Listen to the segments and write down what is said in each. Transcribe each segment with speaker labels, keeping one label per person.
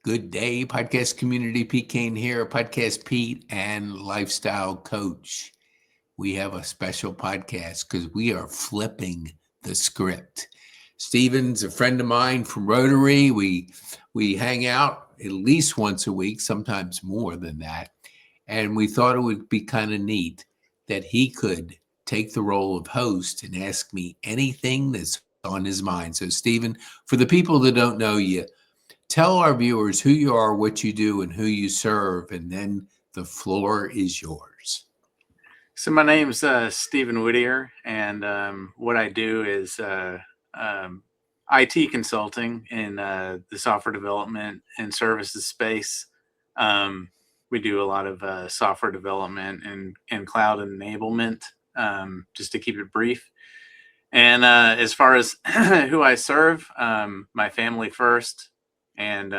Speaker 1: Good day, podcast community. Pete Kane here, podcast Pete and lifestyle coach. We have a special podcast because we are flipping the script. Stephen's a friend of mine from Rotary. We hang out at least once a week, sometimes more than that. And we thought it would be kind of neat that he could take the role of host and ask me anything that's on his mind. So, Stephen, for the people that don't know you, tell our viewers who you are, what you do, and who you serve, and then the floor is yours.
Speaker 2: So my name's Stephen Whittier, and what I do is IT consulting in the software development and services space. We do a lot of software development and cloud enablement, just to keep it brief. And as far as who I serve, my family first and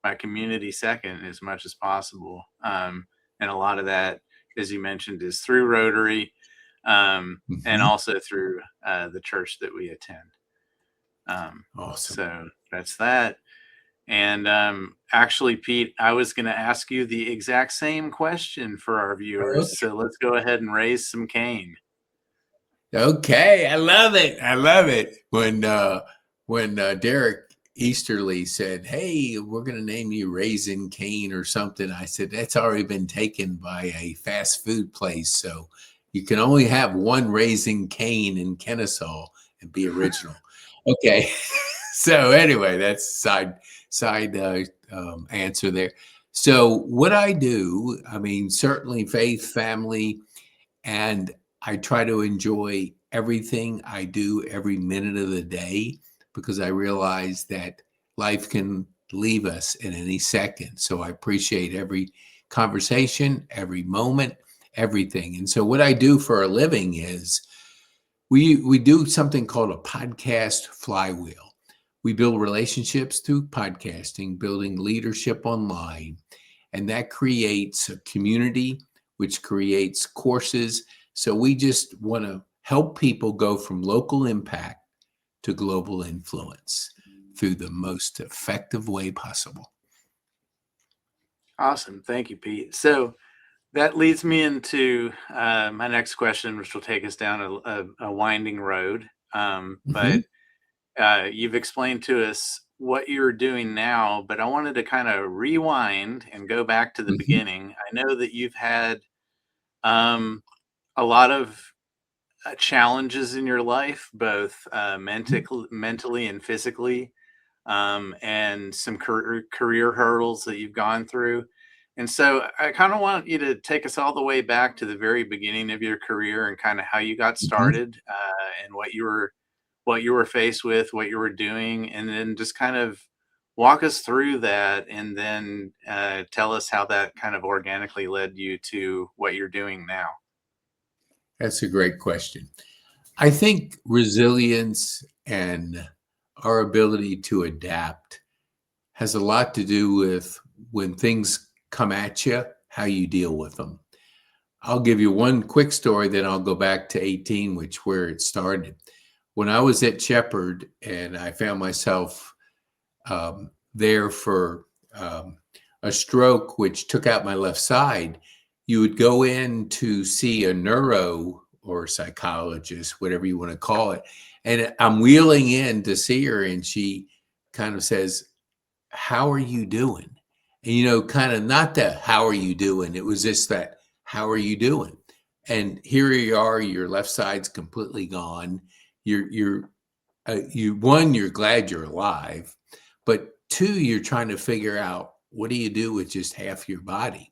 Speaker 2: my community second as much as possible. And a lot of that, as you mentioned, is through Rotary and also through the church that we attend.
Speaker 1: Awesome.
Speaker 2: So that's that. And actually, Pete, I was going to ask you the exact same question for our viewers.
Speaker 1: Okay.
Speaker 2: So let's go ahead and raise some Kane.
Speaker 1: Okay, I love it. I love it. When Derek Easterly said, "Hey, we're going to name you Raisin Kane or something," I said, "That's already been taken by a fast food place, so you can only have one Raisin Kane in Kennesaw and be original." Okay, so anyway, that's side answer there. So what I do, I mean, certainly faith, family, and I try to enjoy everything I do every minute of the day because I realize that life can leave us in any second. So I appreciate every conversation, every moment, everything. And so what I do for a living is we do something called a podcast flywheel. We build relationships through podcasting, building leadership online, and that creates a community, which creates courses. So we just want to help people go from local impact to global influence through the most effective way possible.
Speaker 2: Awesome. Thank you, Pete. So that leads me into my next question, which will take us down a winding road. But you've explained to us what you're doing now, but I wanted to kind of rewind and go back to the beginning. I know that you've had a lot of challenges in your life, both mentally and physically, and some career hurdles that you've gone through. And so I kind of want you to take us all the way back to the very beginning of your career and kind of how you got started and what you were faced with, what you were doing, and then just kind of walk us through that and then tell us how that kind of organically led you to what you're doing now.
Speaker 1: That's a great question. I think resilience and our ability to adapt has a lot to do with when things come at you, how you deal with them. I'll give you one quick story, then I'll go back to 18, where it started. When I was at Shepherd and I found myself there for a stroke, which took out my left side, you would go in to see a neuro or psychologist, whatever you want to call it. And I'm wheeling in to see her, and she kind of says, "How are you doing?" And, kind of not the "how are you doing?" It was just that, "How are you doing?" And here you are, your left side's completely gone. You're glad you're alive, but two, you're trying to figure out what do you do with just half your body.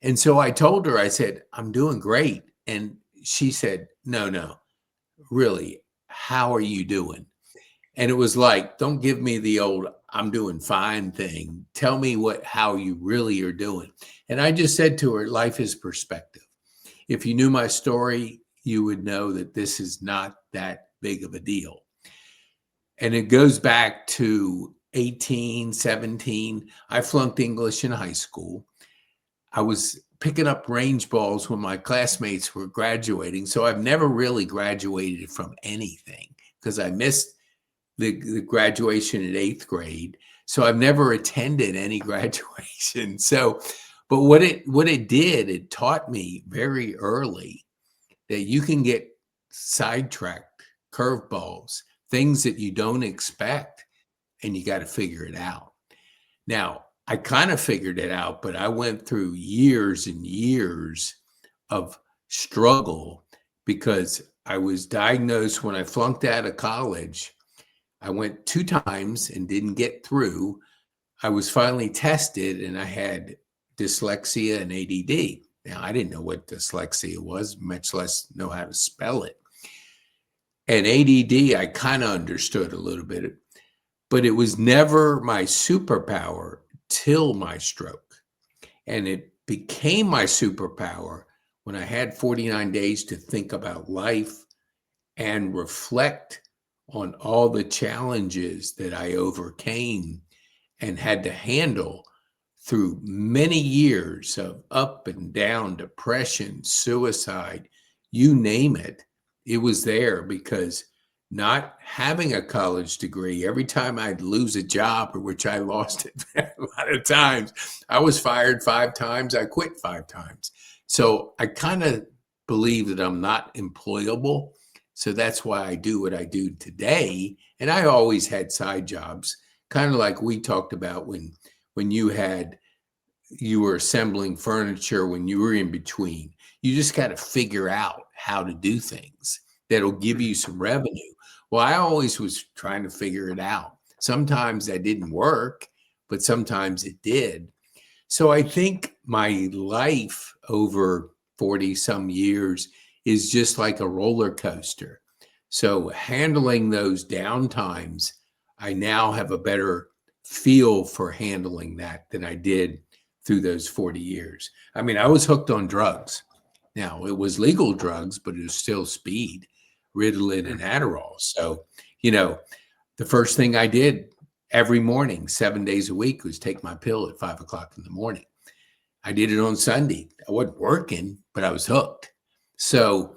Speaker 1: And so I told her, I said, "I'm doing great." And she said, no, really, how are you doing? And it was like, don't give me the old "I'm doing fine" thing. Tell me how you really are doing. And I just said to her, life is perspective. If you knew my story, you would know that this is not that big of a deal. And it goes back to 18, 17. I flunked English in high school. I was picking up range balls when my classmates were graduating. So I've never really graduated from anything because I missed the graduation in 8th grade. So I've never attended any graduation. So, but what it did, it taught me very early that you can get sidetracked, curveballs, things that you don't expect, and you got to figure it out. Now, I kind of figured it out, but I went through years and years of struggle because I was diagnosed when I flunked out of college. I went 2 times and didn't get through. I was finally tested and I had dyslexia and ADD. Now, I didn't know what dyslexia was, much less know how to spell it. And ADD, I kind of understood a little bit, but it was never my superpower till my stroke. And it became my superpower when I had 49 days to think about life and reflect on all the challenges that I overcame and had to handle through many years of up and down, depression, suicide, you name it. It was there because not having a college degree, every time I'd lose a job, or which I lost it a lot of times, I was fired 5 times, I quit 5 times. So I kind of believe that I'm not employable. So that's why I do what I do today. And I always had side jobs, kind of like we talked about when you were assembling furniture, when you were in between. You just got to figure out how to do things that'll give you some revenue. Well, I always was trying to figure it out. Sometimes that didn't work, but sometimes it did. So I think my life over 40 some years is just like a roller coaster. So handling those down times, I now have a better feel for handling that than I did through those 40 years. I mean, I was hooked on drugs. Now, it was legal drugs, but it was still speed, Ritalin and Adderall. So, the first thing I did every morning, 7 days a week, was take my pill at 5 o'clock in the morning. I did it on Sunday. I wasn't working, but I was hooked. So,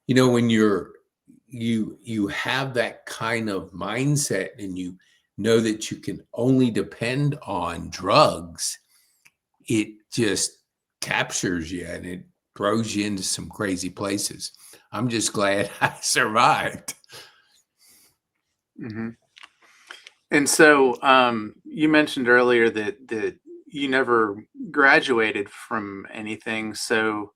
Speaker 1: when you have that kind of mindset and you know that you can only depend on drugs, it just captures you and it throws you into some crazy places. I'm just glad I survived.
Speaker 2: Mm-hmm. And so you mentioned earlier that you never graduated from anything. So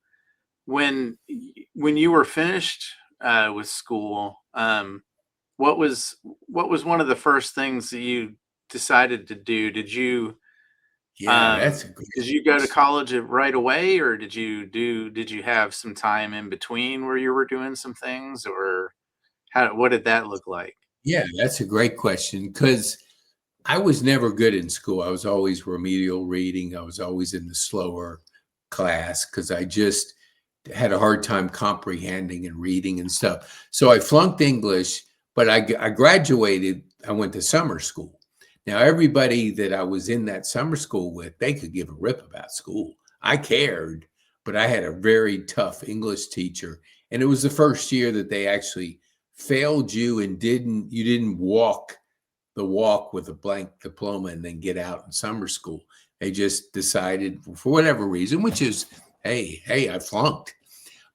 Speaker 2: when you were finished with school, what was one of the first things that you decided to do? Did you
Speaker 1: Yeah, that's a great
Speaker 2: did you go to
Speaker 1: question.
Speaker 2: college right away, or did you have some time in between where you were doing some things, or what did that look like?
Speaker 1: Yeah, that's a great question because I was never good in school. I was always remedial reading. I was always in the slower class because I just had a hard time comprehending and reading and stuff. So I flunked English, but I graduated. I went to summer school. Now, everybody that I was in that summer school with, they could give a rip about school. I cared, but I had a very tough English teacher. And it was the first year that they actually failed you and you didn't walk the walk with a blank diploma and then get out in summer school. They just decided for whatever reason, which is, hey, I flunked.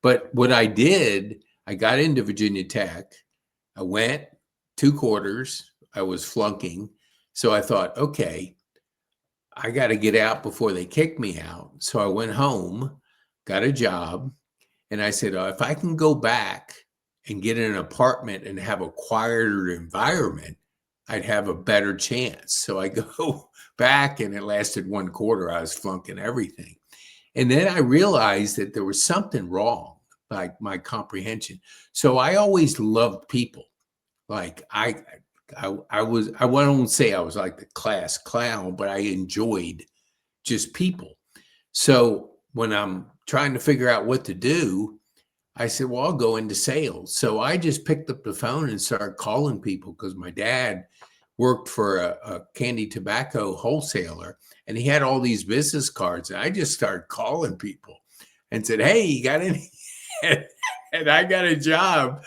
Speaker 1: But what I did, I got into Virginia Tech. I went 2 quarters. I was flunking. So I thought, okay, I got to get out before they kick me out. So I went home, got a job, and I said, oh, if I can go back and get an apartment and have a quieter environment, I'd have a better chance. So I go back and it lasted 1 quarter. I was flunking everything. And then I realized that there was something wrong, like my comprehension. So I always loved people. Like I won't say I was like the class clown, but I enjoyed just people. So when I'm trying to figure out what to do, I said, well, I'll go into sales. So I just picked up the phone and started calling people because my dad worked for a candy tobacco wholesaler and he had all these business cards. And I just started calling people and said, hey, you got any? And I got a job.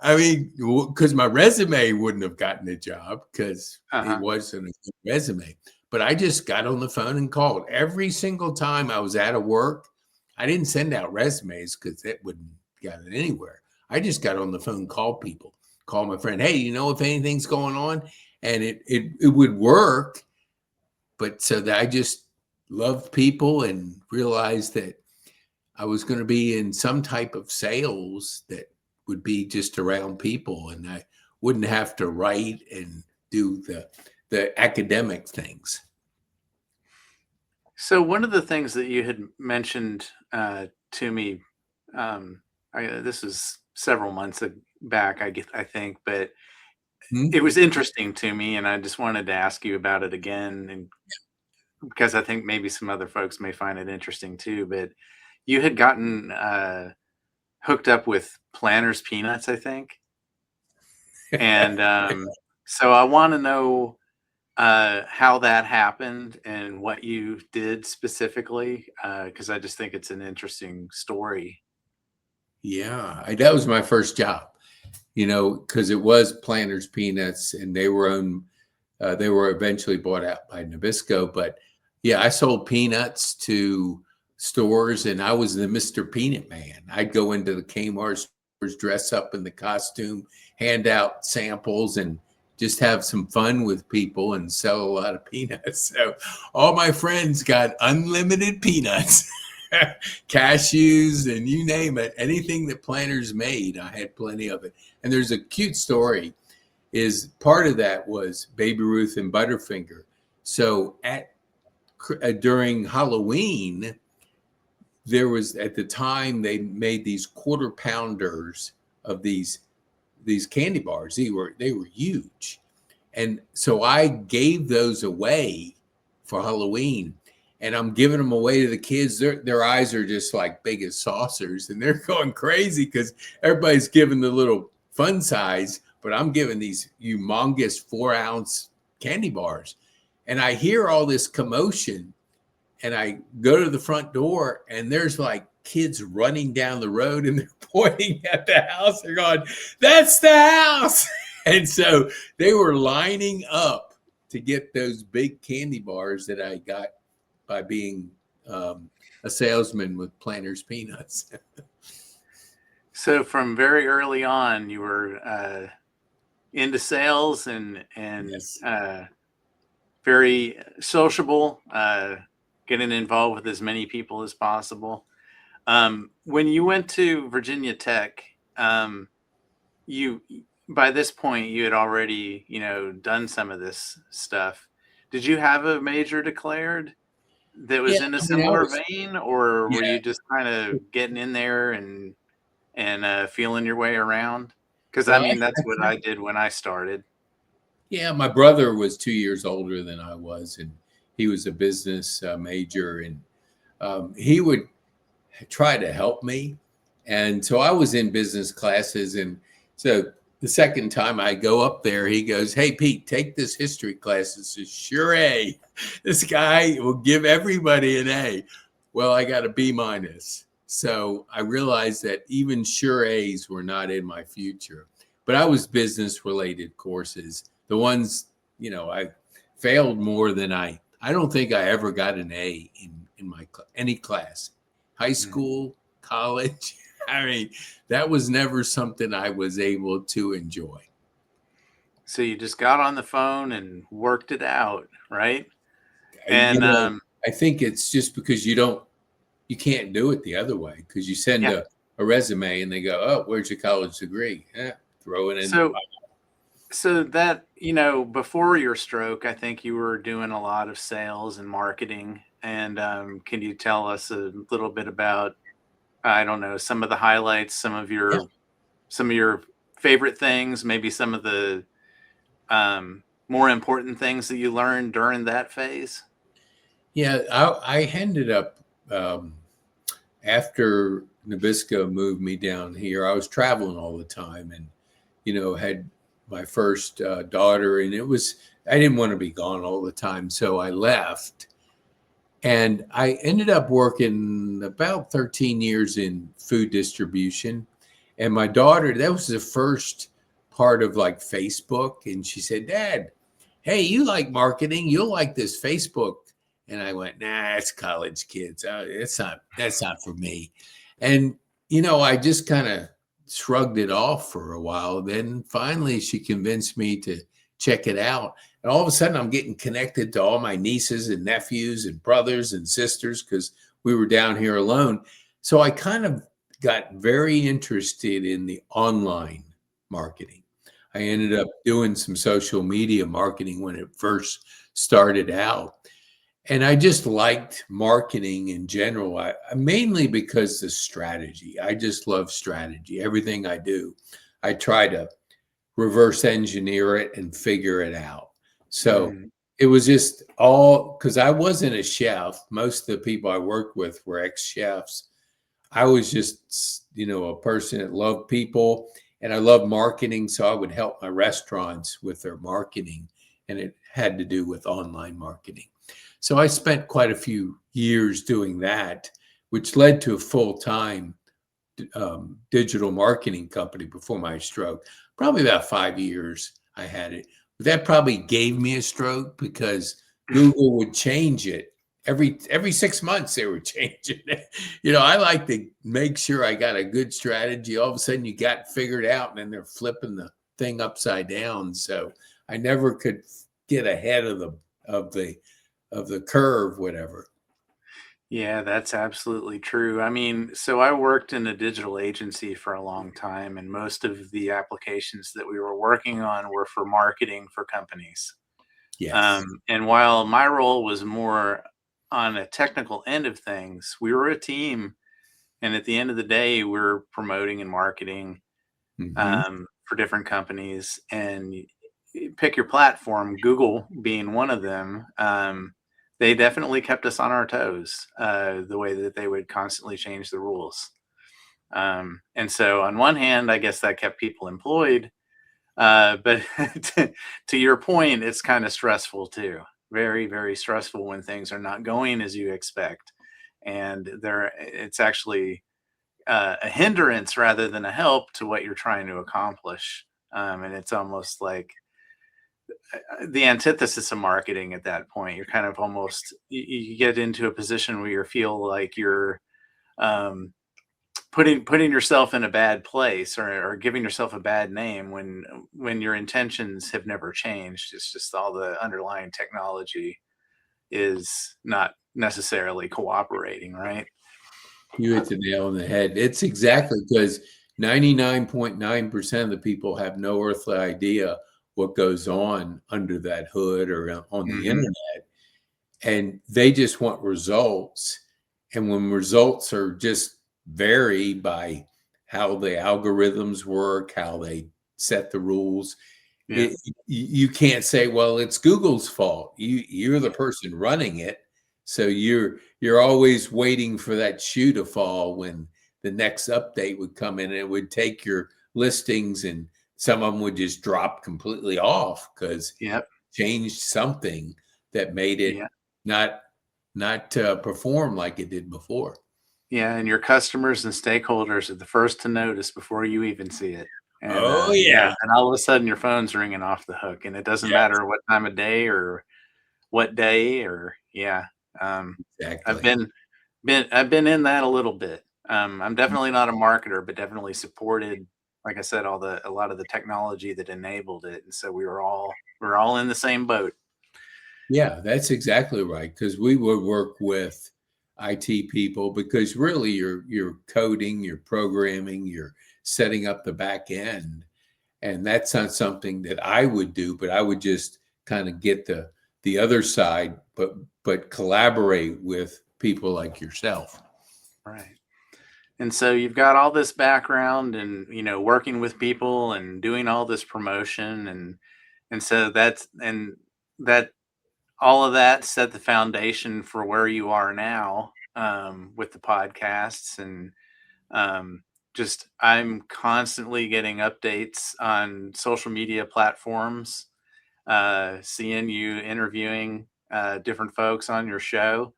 Speaker 1: I mean, because my resume wouldn't have gotten the job because it
Speaker 2: Uh-huh.
Speaker 1: wasn't a good resume. But I just got on the phone and called every single time I was out of work. I didn't send out resumes because that wouldn't got it anywhere. I just got on the phone, called people, call my friend, hey, you know if anything's going on, and it would work. But so that I just loved people and realized that I was going to be in some type of sales that would be just around people, and I wouldn't have to write and do the academic things.
Speaker 2: So one of the things that you had mentioned to me, this was several months back, I think, but
Speaker 1: Hmm?
Speaker 2: it was interesting to me, and I just wanted to ask you about it again, and because I think maybe some other folks may find it interesting too. But you had gotten hooked up with Planters peanuts, I think, and so I want to know how that happened and what you did specifically, because I just think it's an interesting story.
Speaker 1: Yeah, that was my first job. Because it was Planters Peanuts, and they were owned. They were eventually bought out by Nabisco, but yeah, I sold peanuts to stores, and I was the Mr. Peanut Man. I'd go into the Kmart stores, dress up in the costume, hand out samples, and just have some fun with people and sell a lot of peanuts. So all my friends got unlimited peanuts. Cashews and you name it, anything that Planters made, I had plenty of it. And there's a cute story. Is part of that was Baby Ruth and Butterfinger. So during Halloween, there was at the time they made these quarter pounders of these candy bars. They were huge, and so I gave those away for Halloween, and I'm giving them away to the kids. Their eyes are just like big as saucers, and they're going crazy because everybody's giving the little fun size, but I'm giving these humongous 4-ounce candy bars. And I hear all this commotion, and I go to the front door, and there's like kids running down the road, and they're pointing at the house. They're going, "That's the house!" And so they were lining up to get those big candy bars that I got by being a salesman with Planters Peanuts.
Speaker 2: So from very early on, you were into sales and
Speaker 1: Yes.
Speaker 2: very sociable, getting involved with as many people as possible. When you went to Virginia Tech, you by this point you had already done some of this stuff. Did you have a major declared that
Speaker 1: Yeah,
Speaker 2: was in a
Speaker 1: I mean, I
Speaker 2: similar
Speaker 1: was.
Speaker 2: vein, or were
Speaker 1: Yeah,
Speaker 2: you just kind of getting in there and feeling your way around? Because I
Speaker 1: well,
Speaker 2: mean, that's what I did when I started.
Speaker 1: yeah, my brother was 2 years older than I was, and he was a business major, and he would try to help me. And so I was in business classes. And so the second time I go up there, he goes, "Hey, Pete, take this history class." It's a sure A. This guy will give everybody an A. Well, I got a B minus. So I realized that even sure A's were not in my future. But I was business related courses. The ones, I failed more than I don't think I ever got an A in my any class, high
Speaker 2: Mhm.
Speaker 1: school, college. I mean, that was never something I was able to enjoy.
Speaker 2: So you just got on the phone and worked it out, right?
Speaker 1: I,
Speaker 2: And
Speaker 1: you know, I think it's just because you can't do it the other way because you send
Speaker 2: yeah.
Speaker 1: a resume and they go, "Oh, where's your college degree?" Throw it in the
Speaker 2: So
Speaker 1: pile.
Speaker 2: so that, before your stroke, I think you were doing a lot of sales and marketing. And can you tell us a little bit about, I don't know, some of the highlights,
Speaker 1: Yeah.
Speaker 2: some of your favorite things, maybe some of the more important things that you learned during that phase?
Speaker 1: Yeah, I ended up um, after Nabisco moved me down here. I was traveling all the time, and had my first daughter, and I didn't want to be gone all the time, so I left, and I ended up working about 13 years in food distribution, And my daughter, that was the first part of like Facebook. And she said, Dad, hey, you like marketing? You'll like this Facebook. And I went, nah, it's college kids. That's not for me. And, I just kind of shrugged it off for a while. Then finally she convinced me to check it out. And all of a sudden I'm getting connected to all my nieces and nephews and brothers and sisters because we were down here alone. So I kind of got very interested in the online marketing. I ended up doing some social media marketing when it first started out. And I just liked marketing in general, mainly because the strategy. I just love strategy. Everything I do, I try to reverse engineer it and figure it out. So
Speaker 2: Mhm.
Speaker 1: it was just all because I wasn't a chef. Most of the people I worked with were ex-chefs. I was just, a person that loved people and I love marketing. So I would help my restaurants with their marketing, and it had to do with online marketing. So I spent quite a few years doing that, which led to a full-time digital marketing company before my stroke. Probably about 5 years I had it. But that probably gave me a stroke because Google would change it every 6 months. They were changing it. I like to make sure I got a good strategy. All of a sudden, you got figured out, and then they're flipping the thing upside down. So I never could get ahead of the curve, whatever.
Speaker 2: Yeah, that's absolutely true. I mean, so I worked in a digital agency for a long time, and most of the applications that we were working on were for marketing for companies.
Speaker 1: Yes.
Speaker 2: And while my role was more on a technical end of things, we were a team. And at the end of the day, we're promoting and marketing
Speaker 1: Hmm.
Speaker 2: for different companies. And pick your platform, Google being one of them. They definitely kept us on our toes, the way that they would constantly change the rules. And so, on one hand, I guess that kept people employed. But to your point, it's kind of stressful too. Very, very stressful when things are not going as you expect. And it's actually a hindrance rather than a help to what you're trying to accomplish. And it's almost like the antithesis of marketing at that point. You're kind of almost, you get into a position where you feel like you're um, putting yourself in a bad place, or giving yourself a bad name when your intentions have never changed. It's just all the underlying technology is not necessarily cooperating, right?
Speaker 1: You hit the nail on the head. It's exactly because 99.9% of the people have no earthly idea what goes on under that hood or on the
Speaker 2: Hmm.
Speaker 1: internet. And they just want results. And when results are just vary by how the algorithms work, how they set the rules,
Speaker 2: Yeah.
Speaker 1: you can't say, well, it's Google's fault. You're the person running it, so you're always waiting for that shoe to fall when the next update would come in. And it would take your listings, and some of them would just drop completely off because
Speaker 2: Yep.
Speaker 1: changed something that made it
Speaker 2: Yeah.
Speaker 1: not not perform like it did before.
Speaker 2: Yeah, and your customers and stakeholders are the first to notice before you even see it. And
Speaker 1: Oh
Speaker 2: yeah,
Speaker 1: yeah,
Speaker 2: and all of a sudden your phone's ringing off the hook, and it doesn't
Speaker 1: yeah,
Speaker 2: matter what time of day or what day, or yeah. Um, I've
Speaker 1: exactly.
Speaker 2: been in that a little bit. I'm definitely not a marketer, but definitely supported, like I said, a lot of the technology that enabled it, and so we're all in the same boat.
Speaker 1: Yeah, that's exactly right. Because we would work with IT people because really you're coding, you're programming, you're setting up the back end. And that's not something that I would do, but I would just kind of get the other side, but collaborate with people like yourself.
Speaker 2: Right. And so you've got all this background and, working with people and doing all this promotion, and so that all of that set the foundation for where you are now, with the podcasts. And just I'm constantly getting updates on social media platforms, seeing you interviewing different folks on your show,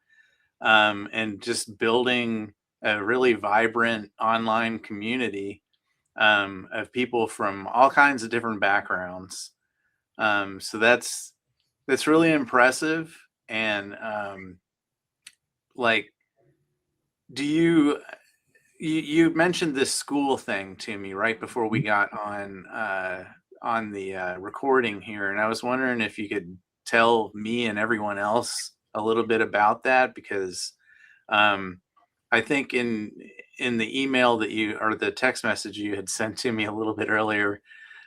Speaker 2: and just building a really vibrant online community of people from all kinds of different backgrounds. So that's really impressive. And like, do you mentioned this school thing to me right before we got on the recording here, and I was wondering if you could tell me and everyone else a little bit about that, because um, I think in the email that you, or the text message you had sent to me a little bit earlier,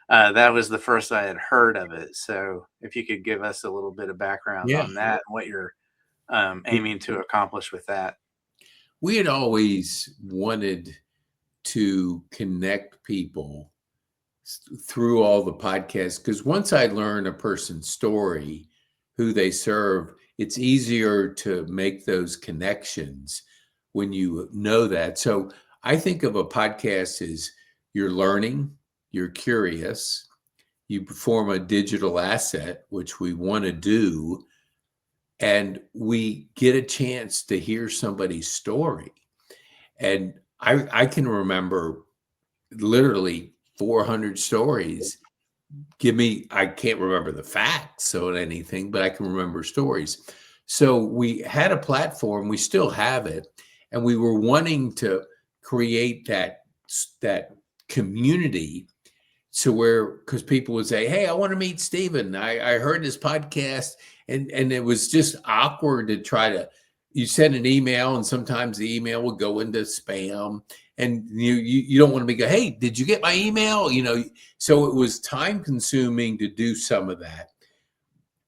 Speaker 2: that was the first I had heard of it. So if you could give us a little bit of background
Speaker 1: Yeah.
Speaker 2: on that and what you're aiming to accomplish with that.
Speaker 1: We had always wanted to connect people through all the podcasts, because once I learn a person's story, who they serve, it's easier to make those connections when you know that. So I think of a podcast as you're learning, you're curious, you perform a digital asset, which we want to do, and we get a chance to hear somebody's story. And I can remember literally 400 stories. I can't remember the facts or anything, but I can remember stories. So we had a platform, we still have it, and we were wanting to create that community. So because people would say, "Hey, I want to meet Stephen. I heard this podcast," and it was just awkward to try to. You send an email, and sometimes the email would go into spam, and you don't want to be go, "Hey, did you get my email?" So it was time consuming to do some of that.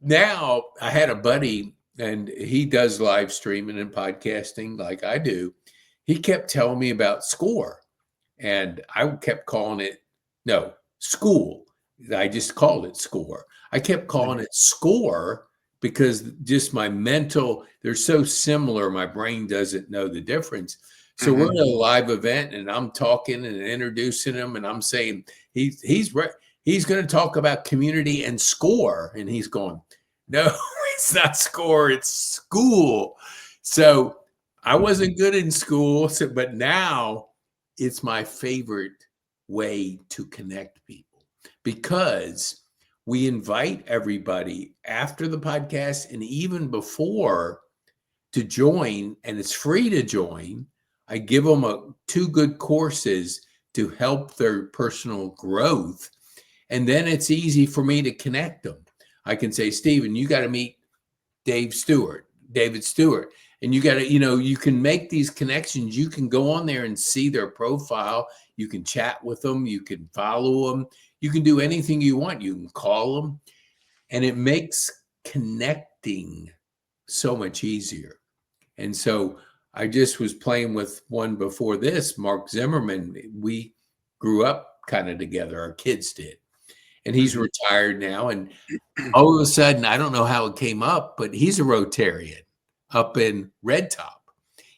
Speaker 1: Now I had a buddy, and he does live streaming and podcasting like I do. He kept telling me about Score, and I kept calling it no Skool. I just called it Score. I kept calling it Score because just my mental, they're so similar. My brain doesn't know the difference. So we're in a live event, and I'm talking and introducing him, and I'm saying he's going to talk about community and score, and he's going, no, it's not score, it's Skool. So I wasn't good in school, but now it's my favorite way to connect people, because we invite everybody after the podcast and even before to join, and it's free to join. I give them 2 good courses to help their personal growth. And then it's easy for me to connect them. I can say, Stephen, you got to meet David Stewart. And you got to, you can make these connections. You can go on there and see their profile. You can chat with them. You can follow them. You can do anything you want. You can call them. And it makes connecting so much easier. And so I just was playing with one before this, Mark Zimmerman. We grew up kind of together. Our kids did. And he's retired now. And all of a sudden, I don't know how it came up, but he's a Rotarian up in Red Top.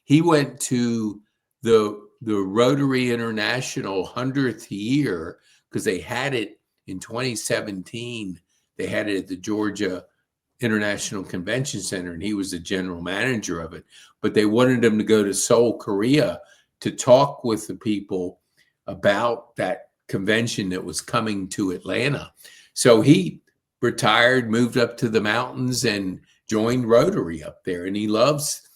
Speaker 1: He went to the Rotary International 100th year, because they had it in 2017. They had it at the Georgia International Convention Center, and he was the general manager of it. But they wanted him to go to Seoul, Korea, to talk with the people about that convention that was coming to Atlanta. So he retired, moved up to the mountains, and joined Rotary up there. And he loves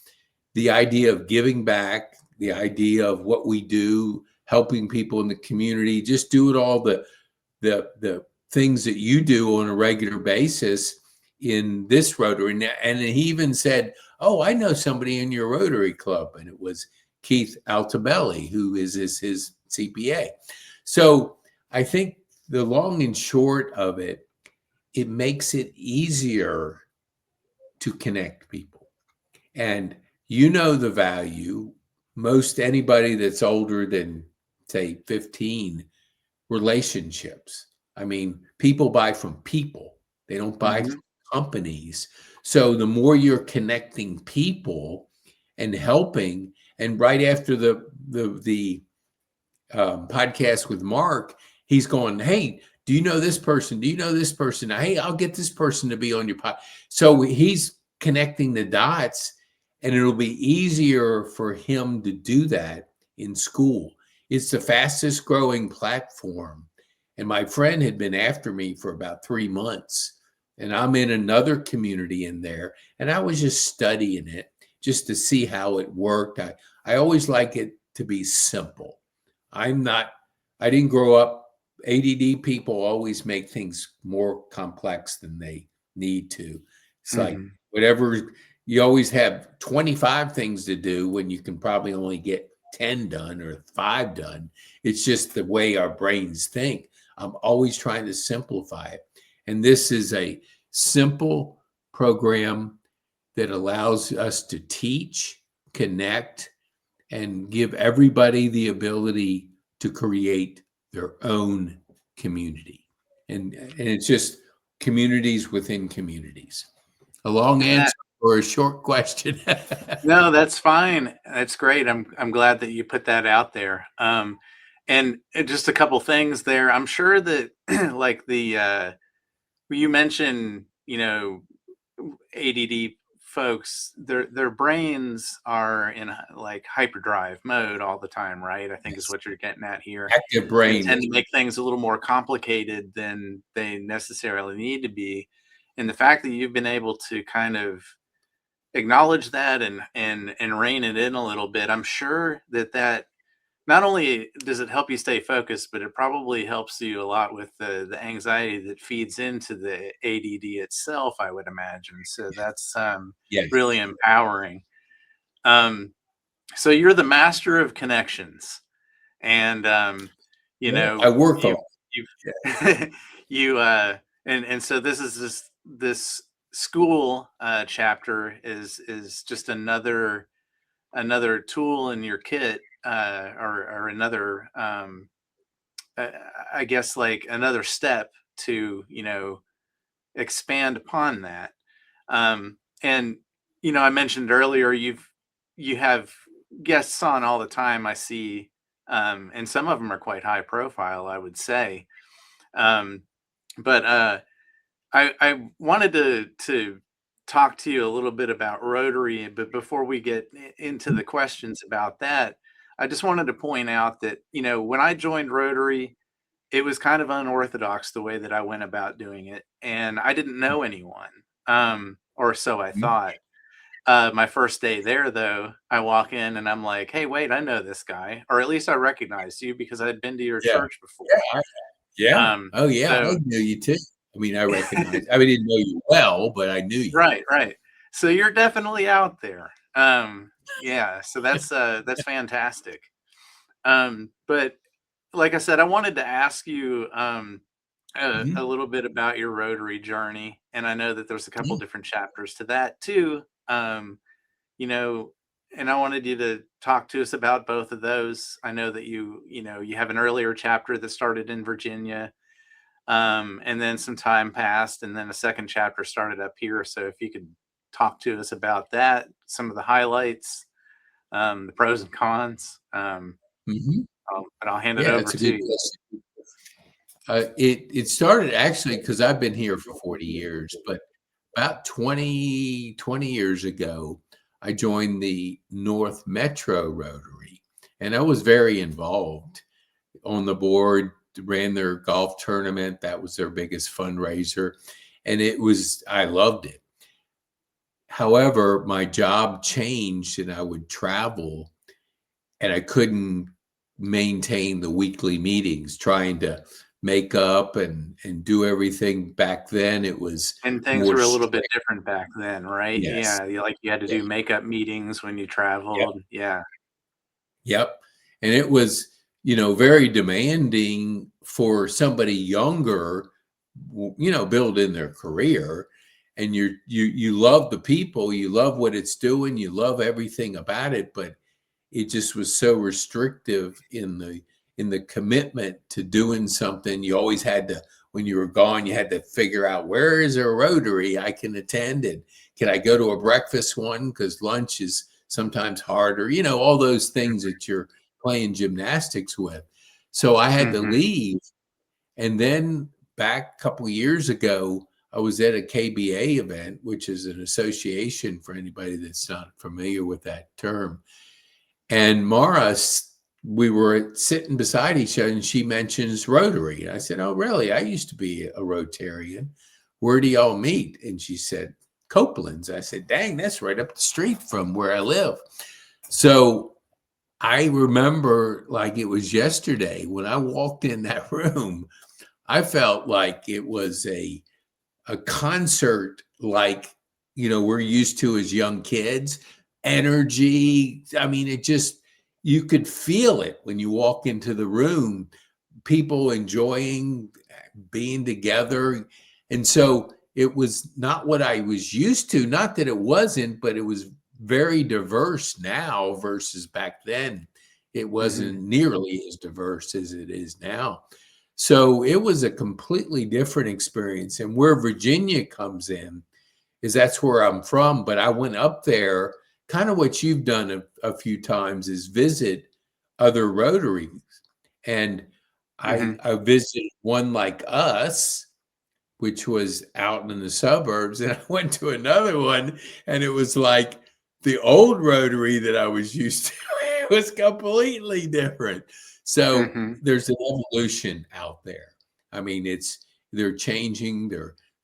Speaker 1: the idea of giving back, the idea of what we do, helping people in the community, just doing all the things that you do on a regular basis in this Rotary. And he even said, "Oh, I know somebody in your Rotary Club." And it was Keith Altabelli, who is his CPA. So I think the long and short of it, it makes it easier to connect people. And the value, most anybody that's older than, say, 15, relationships. I mean, people buy from people. They don't buy from companies. So the more you're connecting people and helping, and right after the podcast with Mark, he's going, "Hey, do you know this person? Do you know this person? Hey, I'll get this person to be on your pod." So he's connecting the dots, and it'll be easier for him to do that in school. It's the fastest growing platform. And my friend had been after me for about 3 months. And I'm in another community in there. And I was just studying it just to see how it worked. I always like it to be simple. I didn't grow up. ADD people always make things more complex than they need to. It's like
Speaker 2: Mm-hmm.
Speaker 1: whatever, you always have 25 things to do when you can probably only get 10 done or 5 done. It's just the way our brains think. I'm always trying to simplify it. And this is a simple program that allows us to teach, connect, and give everybody the ability to create their own community. And it's just communities within communities. A long
Speaker 2: And
Speaker 1: answer for a short question.
Speaker 2: no, that's fine. That's great. I'm glad that you put that out there. And just a couple things there. I'm sure that like you mentioned, ADD folks, their brains are in like hyperdrive mode all the time, right? I think is
Speaker 1: Yes.
Speaker 2: what you're getting at here,
Speaker 1: Active
Speaker 2: and
Speaker 1: brain.
Speaker 2: tend to make things a little more complicated than they necessarily need to be. And the fact that you've been able to kind of acknowledge that and rein it in a little bit, I'm sure that not only does it help you stay focused, but it probably helps you a lot with the anxiety that feeds into the ADD itself, I would imagine. So that's
Speaker 1: Yes.
Speaker 2: really empowering. Um, so you're the master of connections, and
Speaker 1: Well, I work on
Speaker 2: you
Speaker 1: it.
Speaker 2: you and so this school chapter is just another tool in your kit, or another, uh, I guess, like another step to expand upon that. And I mentioned earlier you have guests on all the time. I see, and some of them are quite high profile, I would say. Um, but I wanted to talk to you a little bit about Rotary, but before we get into the questions about that, I just wanted to point out that when I joined Rotary, it was kind of unorthodox the way that I went about doing it, and I didn't know anyone, or so I
Speaker 1: Mhm.
Speaker 2: thought. My first day there, though, I walk in and I'm like, "Hey, wait, I know this guy," or at least I recognized you because I had been to your
Speaker 1: Yeah.
Speaker 2: church before.
Speaker 1: Yeah. Yeah. Oh, yeah. I
Speaker 2: So
Speaker 1: knew you too. I mean, I didn't know you well, but I knew you.
Speaker 2: right, right. So you're definitely out there. Yeah, so that's fantastic. But like I said, I wanted to ask you a
Speaker 1: Mhm.
Speaker 2: little bit about your Rotary journey, and I know that there's a couple
Speaker 1: Yeah.
Speaker 2: different chapters to that too. You know, and I wanted you to talk to us about both of those. I know that you have an earlier chapter that started in Virginia, and then some time passed, and then a second chapter started up here. So if you could talk to us about that, some of the highlights, the pros and cons,
Speaker 1: Mhm.
Speaker 2: and I'll hand it
Speaker 1: Yeah,
Speaker 2: over
Speaker 1: it's a
Speaker 2: to
Speaker 1: good
Speaker 2: you.
Speaker 1: question. It started actually because I've been here for 40 years, but about 20 years ago, I joined the North Metro Rotary, and I was very involved on the board, ran their golf tournament. That was their biggest fundraiser, and I loved it. However, my job changed and I would travel and I couldn't maintain the weekly meetings trying to make up and do everything. Back then it was
Speaker 2: And things
Speaker 1: more
Speaker 2: were a little bit
Speaker 1: strict.
Speaker 2: different back then, right?
Speaker 1: Yes.
Speaker 2: Yeah, you had to
Speaker 1: Yeah.
Speaker 2: do makeup meetings when you
Speaker 1: Yep.
Speaker 2: traveled. Yeah.
Speaker 1: Yep. And it was, very demanding for somebody younger, building their career. And you love the people, you love what it's doing, you love everything about it, but it just was so restrictive in the commitment to doing something. You always had to, when you were gone, you had to figure out where is a Rotary I can attend, and can I go to a breakfast one because lunch is sometimes harder. All those things that you're playing gymnastics with. So I had to
Speaker 2: Mhm.
Speaker 1: leave, and then back a couple of years ago, I was at a KBA event, which is an association for anybody that's not familiar with that term. And Mara we were sitting beside each other, and she mentions Rotary. And I said, "Oh, really? I used to be a Rotarian. Where do y'all meet?" And she said, "Copeland's." I said, "Dang, that's right up the street from where I live." So I remember like it was yesterday when I walked in that room. I felt like it was a concert, like we're used to as young kids. Energy. I mean, it just, you could feel it when you walk into the room. People enjoying being together, and so it was not what I was used to. Not that it wasn't, but it was very diverse now versus back then. It
Speaker 2: Hmm.
Speaker 1: wasn't nearly as diverse as it is now. So it was a completely different experience. And where Virginia comes in is that's where I'm from. But I went up there, kind of what you've done a few times, is visit other Rotaries. And I,
Speaker 2: Hmm.
Speaker 1: I visited one like us, which was out in the suburbs. And I went to another one, and it was like the old Rotary that I was used to. It was completely different. So
Speaker 2: Hmm.
Speaker 1: there's an evolution out there. I mean, they're changing,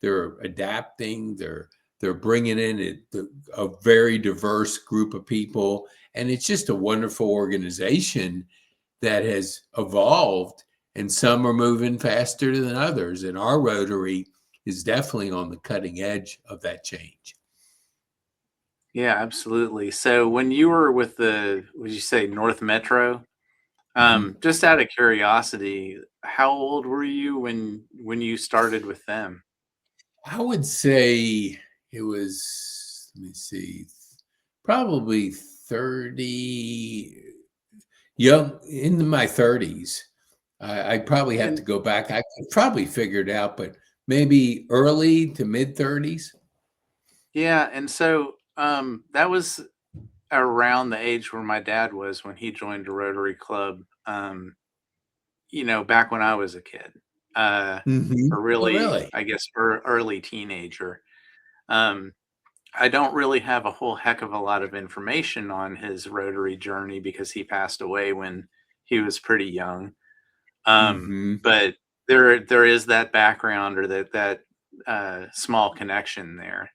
Speaker 1: they're adapting, they're bringing in a very diverse group of people, and it's just a wonderful organization that has evolved, and some are moving faster than others. And our Rotary is definitely on the cutting edge of that change.
Speaker 2: Yeah, absolutely. So when you were with would you say North Metro?
Speaker 1: Mhm.
Speaker 2: Just out of curiosity, how old were you when you started with them?
Speaker 1: I would say it was, let me see, probably 30, young, into my 30s. I probably have to
Speaker 2: And
Speaker 1: go back. I could probably figure it out, but maybe early to mid 30s.
Speaker 2: yeah, and so that was around the age where my dad was when he joined a Rotary Club. Back when I was a kid,
Speaker 1: Hmm.
Speaker 2: or
Speaker 1: Oh,
Speaker 2: really,
Speaker 1: really?
Speaker 2: I guess, early teenager. Um, I don't really have a whole heck of a lot of information on his Rotary journey because he passed away when he was pretty young.
Speaker 1: Hmm.
Speaker 2: But there is that background, or that small connection there,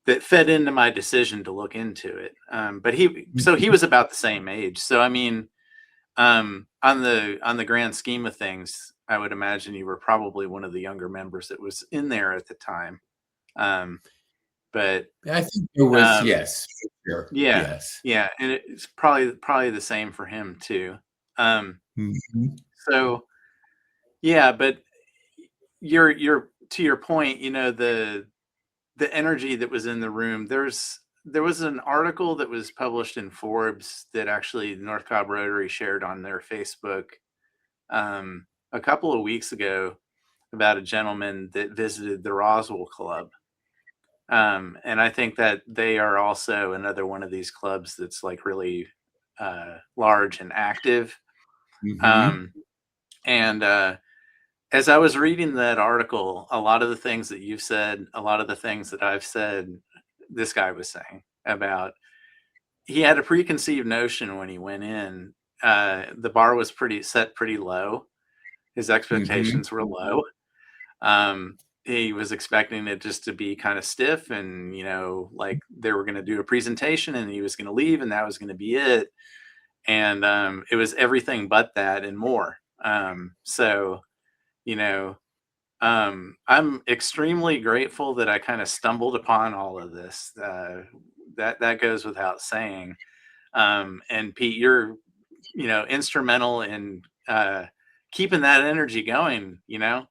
Speaker 2: that fed into my decision to look into it. But he was about the same age. So I mean, on the grand scheme of things, I would imagine you were probably one of the younger members that was in there at the time. Um, but
Speaker 1: I think there was,
Speaker 2: um,
Speaker 1: yes, for sure.
Speaker 2: yeah,
Speaker 1: Yes.
Speaker 2: yeah, and it's probably the same for him too. Um,
Speaker 1: Mhm.
Speaker 2: so yeah, but you're to your point, the energy that was in the room. There was an article that was published in Forbes that actually North Cobb Rotary shared on their Facebook a couple of weeks ago about a gentleman that visited the Roswell Club. And I think that they are also another one of these clubs that's like really large and active.
Speaker 1: Mhm.
Speaker 2: Um, and As I was reading that article, a lot of the things that you've said, a lot of the things that I've said, this guy was saying about, he had a preconceived notion when he went in. The bar was pretty low. His
Speaker 1: Mhm.
Speaker 2: expectations were low. He was expecting it just to be kind of stiff, and like they were going to do a presentation and he was going to leave and that was going to be it. And it was everything but that and more. So you know I'm extremely grateful that I kind of stumbled upon all of this. That goes without saying. And Pete, you're instrumental in keeping that energy going. You're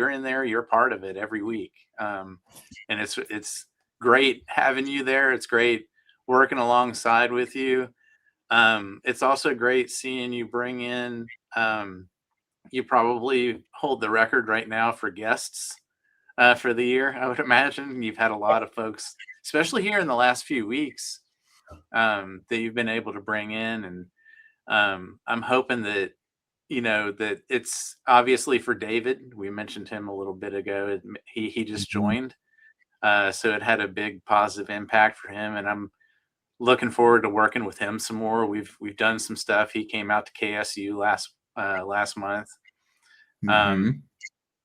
Speaker 2: in there. You're part of it every week. And it's great having you there. It's great working alongside with you. It's also great seeing you bring in. You probably hold the record right now for guests for the year. I would imagine you've had a lot of folks, especially here in the last few weeks, that you've been able to bring in. And I'm hoping that that it's obviously for David. We mentioned him a little bit ago. He just
Speaker 1: Mhm.
Speaker 2: joined, so it had a big positive impact for him. And I'm looking forward to working with him some more. We've done some stuff. He came out to KSU last month. Um,
Speaker 1: Hmm.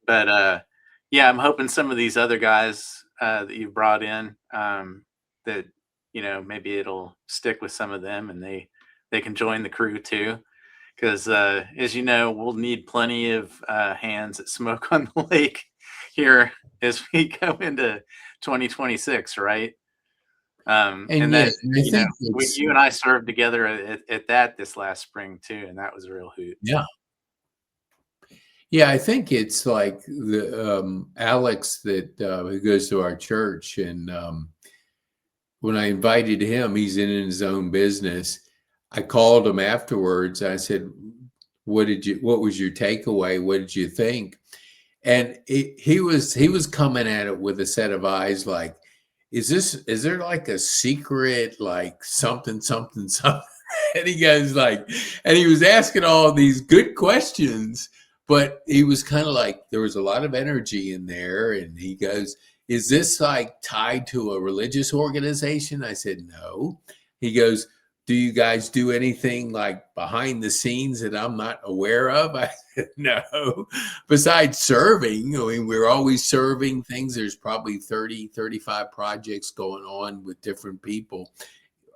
Speaker 2: but yeah, I'm hoping some of these other guys that you've brought in, that maybe it'll stick with some of them, and they can join the crew too. Because as you know, we'll need plenty of hands that smoke on the lake here as we go into 2026, right?
Speaker 1: And
Speaker 2: And
Speaker 1: yeah,
Speaker 2: then
Speaker 1: and I think it's
Speaker 2: you and I served together at that this last spring too, and that was a real hoot.
Speaker 1: yeah. Yeah, I think it's like the Alex that who goes to our church, and when I invited him, he's in his own business. I called him afterwards. I said, What was your takeaway? What did you think?" And he was coming at it with a set of eyes like, is there like a secret, like something, something, something? And he goes like, and he was asking all these good questions, but he was kind of like, there was a lot of energy in there. And he goes, is this like tied to a religious organization? I said, no. He goes, do you guys do anything like behind the scenes that I'm not aware of? I said, no. Besides serving, I mean, we're always serving things. There's probably 30, 35 projects going on with different people.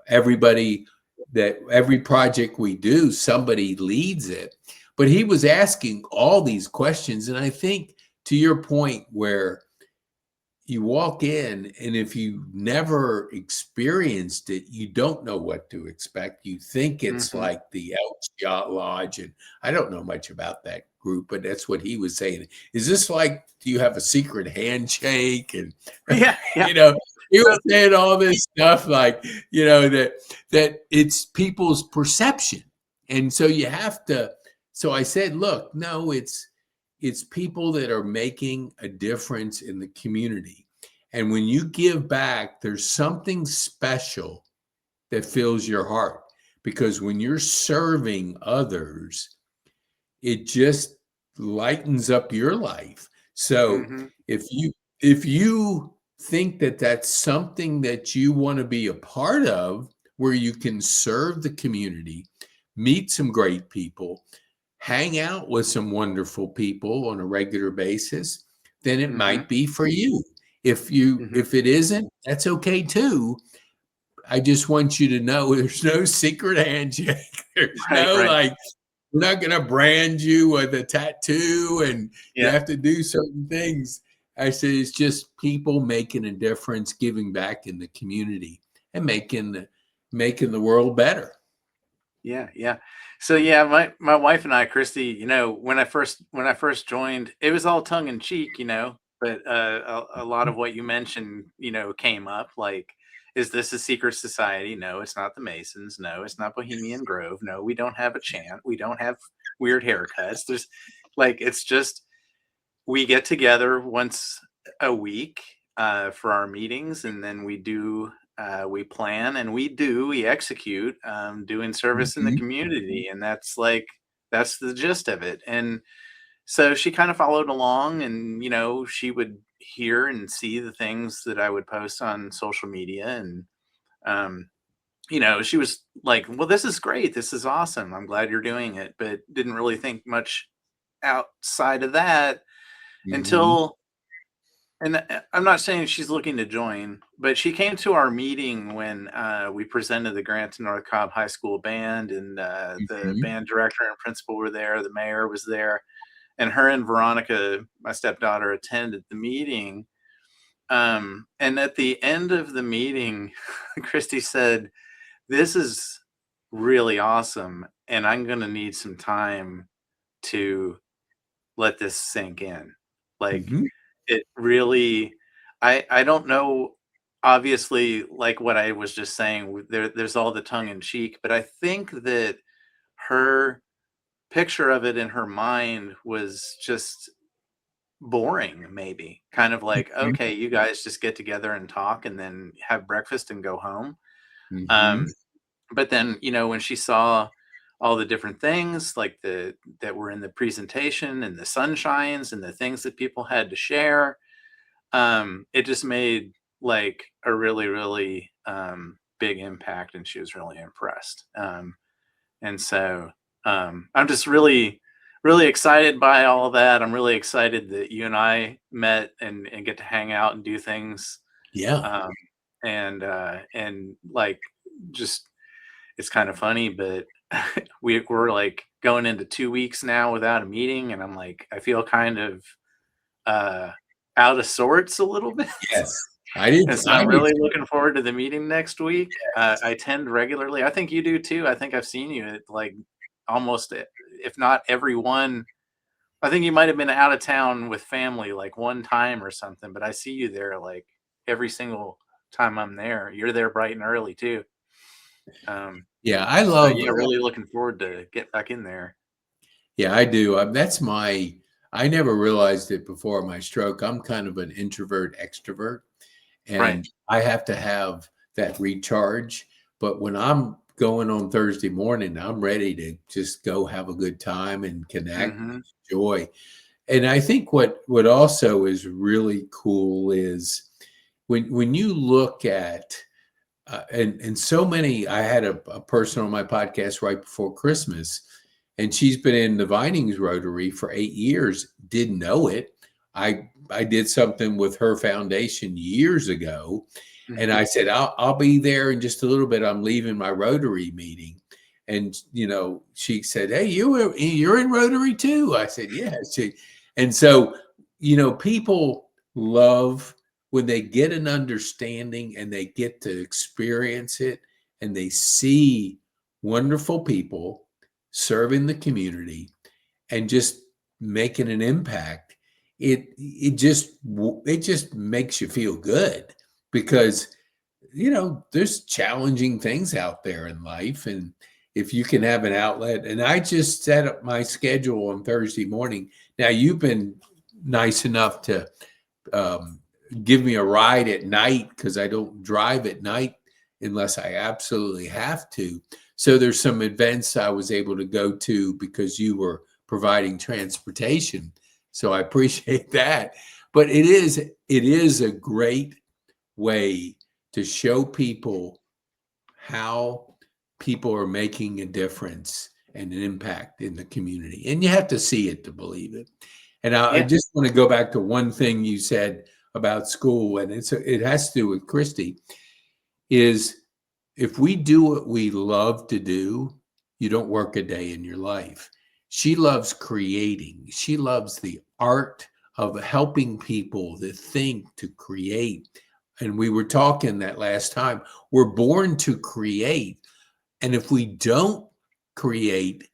Speaker 1: Everybody that every project we do, somebody leads it. But he was asking all these questions. And I think to your point where you walk in, and if you never experienced it, you don't know what to expect. You think it's
Speaker 2: Hmm.
Speaker 1: like the Elks Yacht Lodge, and I don't know much about that group, but that's what he was saying. Is this like, do you have a secret handshake? And
Speaker 2: Yeah, yeah.
Speaker 1: you know, he
Speaker 2: So,
Speaker 1: was saying all this stuff like, that it's people's perception. And so you have to, so I said, look, no, it's people that are making a difference in the community. And when you give back, there's something special that fills your heart, because when you're serving others, it just lightens up your life. So
Speaker 2: hmm
Speaker 1: if you think that that's something that you want to be a part of, where you can serve the community, meet some great people, hang out with some wonderful people on a regular basis, then it
Speaker 2: hmm
Speaker 1: might be for you. If it isn't, that's okay too. I just want you to know there's no secret handshake. There's
Speaker 2: right,
Speaker 1: no
Speaker 2: right.
Speaker 1: like, we're not going to brand you with a tattoo and you
Speaker 2: Yeah.
Speaker 1: have to do certain things. I said it's just people making a difference, giving back in the community, and making the world better.
Speaker 2: Yeah, yeah. So yeah, my wife and I, Christy, when I first joined, it was all tongue in cheek, but a lot of what you mentioned, came up like, is this a secret society? No, it's not the Masons. No, it's not Bohemian Grove. No, we don't have a chant. We don't have weird haircuts. There's like, it's just we get together once a week for our meetings, and then we plan and we execute, doing service in the
Speaker 1: Mhm.
Speaker 2: community, and that's the gist of it. And so she kind of followed along, and she would hear and see the things that I would post on social media, and um, she was like, well, this is great, this is awesome, I'm glad you're doing it, but didn't really think much outside of that
Speaker 1: Mhm.
Speaker 2: until, and I'm not saying she's looking to join, but she came to our meeting when we presented the grant to North Cobb High School band, and the
Speaker 1: Mhm.
Speaker 2: band director and principal were there. The mayor was there, and her and Veronica, my stepdaughter, attended the meeting. And at the end of the meeting, Christy said, "This is really awesome, and I'm going to need some time to let this sink in." Like,
Speaker 1: Mhm.
Speaker 2: it really, I don't know, obviously, like what I was just saying, there's all the tongue in cheek, but I think that her picture of it in her mind was just boring, maybe. Kind of like,
Speaker 1: Mhm.
Speaker 2: okay, you guys just get together and talk and then have breakfast and go home.
Speaker 1: Mhm.
Speaker 2: Um, but then, when she saw all the different things like the that were in the presentation, and the sunshines and the things that people had to share, it just made like a really, really big impact, and she was really impressed. And so I'm just really, really excited by all of that. I'm really excited that you and I met and get to hang out and do things.
Speaker 1: Yeah.
Speaker 2: Um, and like, just, it's kind of funny, but we're like going into 2 weeks now without a meeting, and I'm like, I feel kind of uh, out of sorts a little bit.
Speaker 1: Yes. I did.
Speaker 2: And so
Speaker 1: I
Speaker 2: I'm
Speaker 1: did.
Speaker 2: really looking forward to the meeting next week. I attend regularly. I think you do too. I think I've seen you at like almost, if not every one. I think you might have been out of town with family like one time or something, but I see you there like every single time I'm there. You're there bright and early too. Um,
Speaker 1: Yeah. I
Speaker 2: so
Speaker 1: love.
Speaker 2: yeah, really looking forward to get back in there.
Speaker 1: Yeah, I do. I never realized it before my stroke. I'm kind of an introvert extrovert,
Speaker 2: Right.
Speaker 1: and I have to have that recharge. But when I'm going on Thursday morning, I'm ready to just go have a good time and connect,
Speaker 2: Mm-hmm.
Speaker 1: enjoy. And I think what also is really cool is when you look at and so many. I had a person on my podcast right before Christmas, and she's been in the Vinings Rotary for 8 years. Didn't know it. I did something with her foundation years ago, and
Speaker 2: Mm-hmm.
Speaker 1: I said I'll be there in just a little bit. I'm leaving my Rotary meeting, and she said, "Hey, you're in Rotary too." I said, "Yeah." And so people love when they get an understanding and they get to experience it and they see wonderful people serving the community and just making an impact. It just makes you feel good because there's challenging things out there in life, and if you can have an outlet. And I just set up my schedule on Thursday morning. Now you've been nice enough to um, give me a ride at night because I don't drive at night unless I absolutely have to. So there's some events I was able to go to because you were providing transportation. So I appreciate that. But it is a great way to show people how people are making a difference and an impact in the community. And you have to see it to believe it. And I
Speaker 2: Yeah.
Speaker 1: just want to go back to one thing you said about Skool, and it has to do with Christy, is if we do what we love to do, you don't work a day in your life. She loves creating. She loves the art of helping people to think, to create. And we were talking that last time. We're born to create. And if we don't create,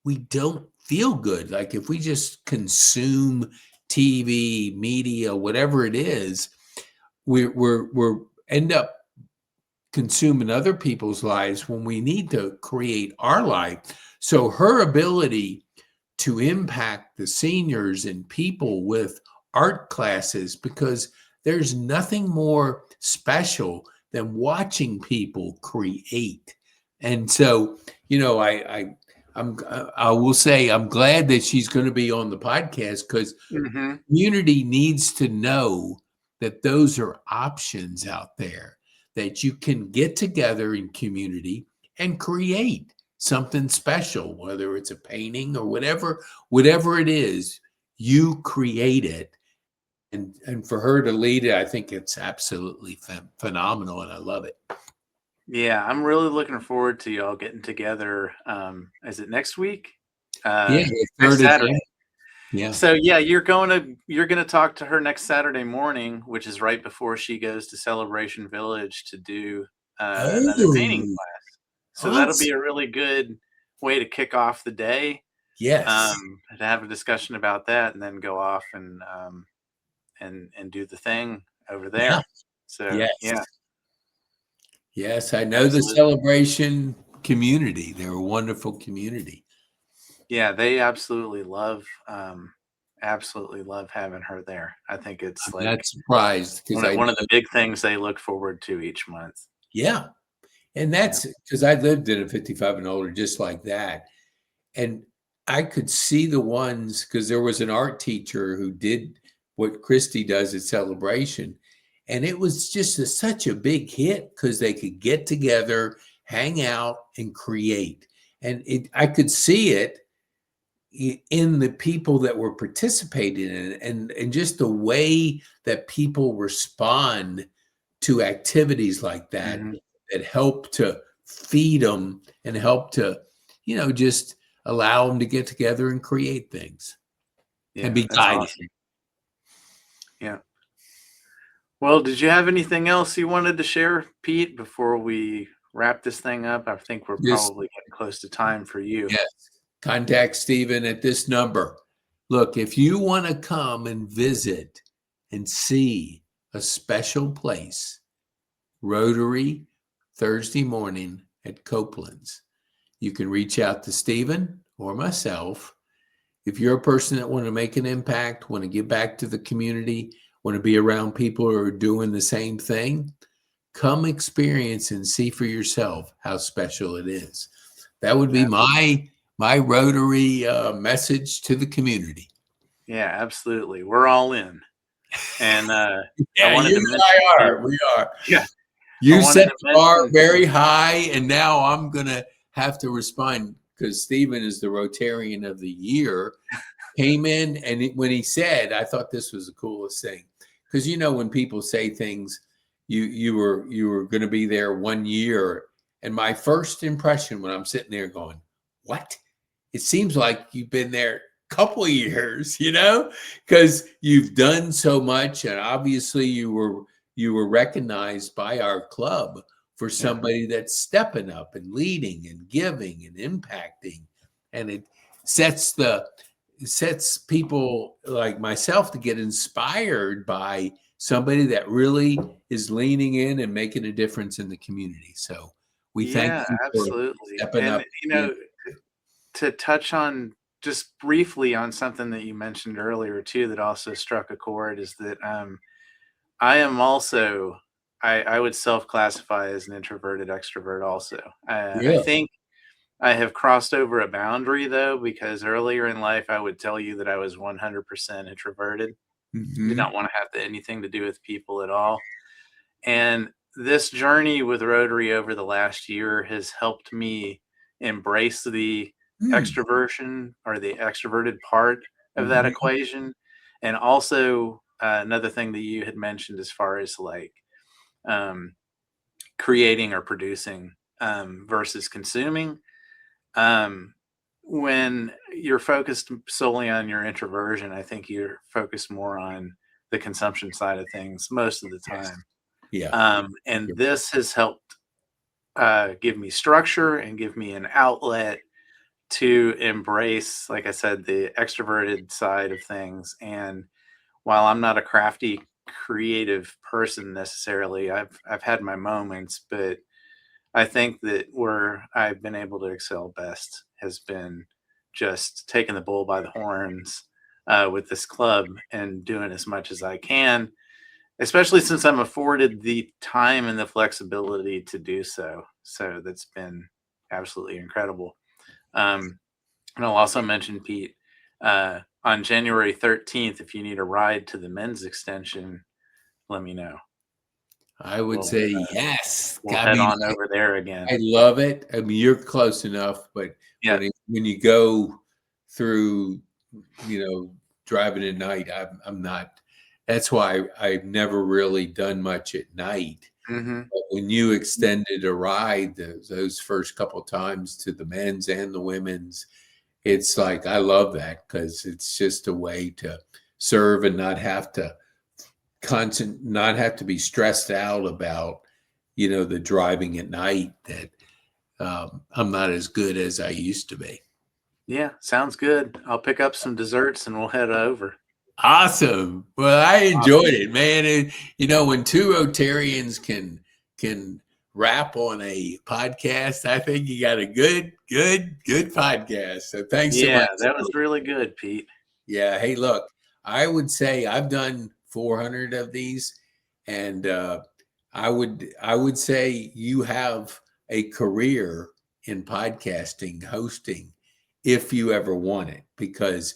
Speaker 1: we don't feel good. Like if we just consume TV, media, whatever it is, we're end up consuming other people's lives when we need to create our life. So her ability to impact the seniors and people with art classes, because there's nothing more special than watching people create. And so, I will say I'm glad that she's going to be on the podcast because
Speaker 2: Mm-hmm.
Speaker 1: community needs to know that those are options out there, that you can get together in community and create something special, whether it's a painting or whatever it is, you create it. And for her to lead it, I think it's absolutely phenomenal, and I love it.
Speaker 2: Yeah, I'm really looking forward to y'all getting together. Is it next week?
Speaker 1: Yeah, the
Speaker 2: Next
Speaker 1: third
Speaker 2: Saturday.
Speaker 1: event. Yeah.
Speaker 2: So yeah, you're gonna talk to her next Saturday morning, which is right before she goes to Celebration Village to do another painting
Speaker 1: Oh,
Speaker 2: class. So that'll be
Speaker 1: awesome.
Speaker 2: a really good way to kick off the day.
Speaker 1: Yes.
Speaker 2: To have a discussion about that, and then go off and do the thing over
Speaker 1: Yeah.
Speaker 2: there. So
Speaker 1: Yes.
Speaker 2: yeah,
Speaker 1: Yes, I know the
Speaker 2: absolutely.
Speaker 1: celebration community. They're a wonderful community.
Speaker 2: Yeah, they absolutely love having her there. I think it's
Speaker 1: I'm
Speaker 2: like
Speaker 1: not surprised because I
Speaker 2: one of
Speaker 1: know,
Speaker 2: the big things they look forward to each month.
Speaker 1: yeah. And
Speaker 2: Yeah.
Speaker 1: that's because I lived in a 55 and older just like that. And I could see the ones because there was an art teacher who did what Christy does at Celebration. And it was just such a big hit because they could get together, hang out, and create. And I could see it in the people that were participating in it, and just the way that people respond to activities like that,
Speaker 2: Hmm.
Speaker 1: that help to feed them and help to, just allow them to get together and create things and
Speaker 2: Yeah,
Speaker 1: be
Speaker 2: that's
Speaker 1: guided.
Speaker 2: awesome. Yeah. Well, did you have anything else you wanted to share, Pete, before we wrap this thing up? I think we're
Speaker 1: Just,
Speaker 2: probably getting close to time for you.
Speaker 1: yes, contact Stephen at this number. Look, if you want to come and visit and see a special place, Rotary, Thursday morning at Copeland's, you can reach out to Stephen or myself. If you're a person that want to make an impact, want to give back to the community, want to be around people who are doing the same thing, come experience and see for yourself how special it is. That would be my Rotary message to the community.
Speaker 2: Yeah, absolutely. We're all in. And I
Speaker 1: Yeah,
Speaker 2: wanted
Speaker 1: you
Speaker 2: to
Speaker 1: and
Speaker 2: mention
Speaker 1: I
Speaker 2: to
Speaker 1: are.
Speaker 2: you,
Speaker 1: We are.
Speaker 2: yeah, I
Speaker 1: You
Speaker 2: wanted
Speaker 1: set
Speaker 2: to
Speaker 1: the bar
Speaker 2: mention,
Speaker 1: very high, and now I'm going to have to respond because Stephen is the Rotarian of the year. Came in, and when he said, I thought this was the coolest thing, because when people say things, you were going to be there 1 year, and my first impression when I'm sitting there going, what? It seems like you've been there a couple of years, because you've done so much, and obviously you were recognized by our club for
Speaker 2: yeah,
Speaker 1: somebody that's stepping up and leading and giving and impacting, and it sets people like myself to get inspired by somebody that really is leaning in and making a difference in the community. So we thank
Speaker 2: yeah,
Speaker 1: you for
Speaker 2: absolutely.
Speaker 1: stepping
Speaker 2: And
Speaker 1: up. Being,
Speaker 2: to touch on just briefly on something that you mentioned earlier too, that also struck a chord, is that I am also, I would self-classify as an introverted extrovert also. I
Speaker 1: yeah.
Speaker 2: think I have crossed over a boundary though, because earlier in life I would tell you that I was 100% introverted, did
Speaker 1: Hmm.
Speaker 2: not want to have anything to do with people at all. And this journey with Rotary over the last year has helped me embrace the extroversion, or the extroverted part of that
Speaker 1: Hmm.
Speaker 2: equation. And also, another thing that you had mentioned as far as like um, creating or producing versus consuming. Um, when you're focused solely on your introversion, I think you're focused more on the consumption side of things most of the
Speaker 1: Yes.
Speaker 2: time.
Speaker 1: Yeah.
Speaker 2: And this has helped give me structure and give me an outlet to embrace, like I said, the extroverted side of things. And while I'm not a crafty, creative person necessarily, I've had my moments, but I think that where I've been able to excel best has been just taking the bull by the horns with this club and doing as much as I can, especially since I'm afforded the time and the flexibility to do so. So that's been absolutely incredible. Um, and I'll also mention, Pete, on January 13th, if you need a ride to the men's extension, let me know.
Speaker 1: I would
Speaker 2: We'll
Speaker 1: say yes.
Speaker 2: we'll
Speaker 1: I
Speaker 2: head
Speaker 1: mean,
Speaker 2: on over there again.
Speaker 1: I love it. I mean, you're close enough, but
Speaker 2: Yeah.
Speaker 1: when you go through, driving at night, I'm not. That's why I've never really done much at night.
Speaker 2: Hmm.
Speaker 1: But when you extended a ride those first couple times to the men's and the women's, it's like I love that because it's just a way to serve and not have to be stressed out about the driving at night that I'm not as good as I used to be.
Speaker 2: Yeah, sounds good. I'll pick up some desserts and we'll head over.
Speaker 1: Awesome. Well, I enjoyed
Speaker 2: Awesome.
Speaker 1: it, man. When two Rotarians can rap on a podcast, I think you got a good podcast. So thanks so
Speaker 2: Yeah,
Speaker 1: much.
Speaker 2: that was really good, Pete.
Speaker 1: Yeah. Hey, look, I would say I've done 400 of these, and I would say you have a career in podcasting, hosting, if you ever want it, because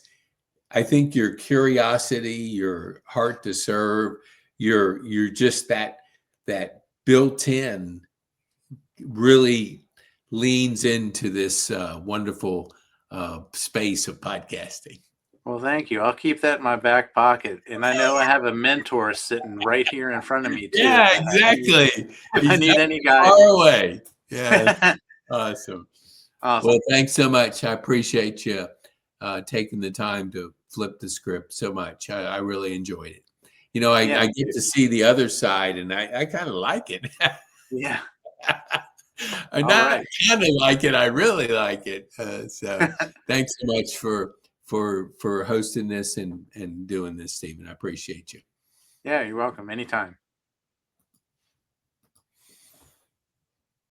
Speaker 1: I think your curiosity, your heart to serve, you're just that built-in really leans into this wonderful space of podcasting.
Speaker 2: Well, thank you. I'll keep that in my back pocket. And I know I have a mentor sitting right here in front of me too.
Speaker 1: Yeah, exactly.
Speaker 2: If I
Speaker 1: He's
Speaker 2: need
Speaker 1: not
Speaker 2: any
Speaker 1: far
Speaker 2: guidance.
Speaker 1: away. Yeah, awesome.
Speaker 2: Awesome.
Speaker 1: Well, thanks so much. I appreciate you taking the time to flip the script so much. I really enjoyed it. You know,
Speaker 2: Yeah.
Speaker 1: I get to see the other side, and I kind of like it.
Speaker 2: Yeah.
Speaker 1: I
Speaker 2: All
Speaker 1: not
Speaker 2: right.
Speaker 1: kind of like it. I really like it. So, thanks so much for hosting this and doing this, Stephen. I appreciate you.
Speaker 2: Yeah, you're welcome. Anytime.